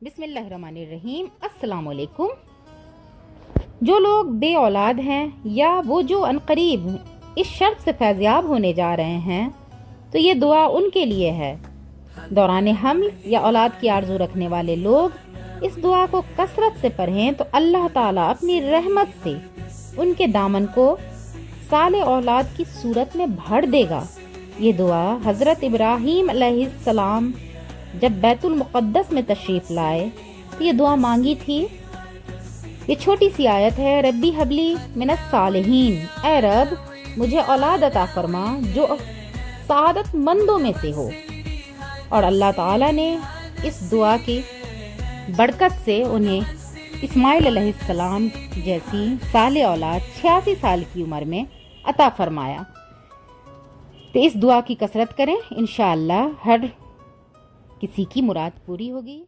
بسم اللہ الرحمن الرحیم۔ السلام علیکم۔ جو لوگ بے اولاد ہیں یا وہ جو عنقریب اس شرط سے فیضیاب ہونے جا رہے ہیں تو یہ دعا ان کے لیے ہے۔ دوران حمل یا اولاد کی آرزو رکھنے والے لوگ اس دعا کو کثرت سے پڑھیں تو اللہ تعالیٰ اپنی رحمت سے ان کے دامن کو صالح اولاد کی صورت میں بھر دے گا۔ یہ دعا حضرت ابراہیم علیہ السلام جب بیت المقدس میں تشریف لائے تو یہ دعا مانگی تھی۔ یہ چھوٹی سی آیت ہے، ربی حبلی من الصالحین، اے رب مجھے اولاد عطا فرما جو سعادت مندوں میں سے ہو۔ اور اللہ تعالیٰ نے اس دعا کی برکت سے انہیں اسماعیل علیہ السلام جیسی صالح اولاد 86 سال کی عمر میں عطا فرمایا۔ تو اس دعا کی کثرت کریں، انشاءاللہ ہر کسی کی مراد پوری ہوگی۔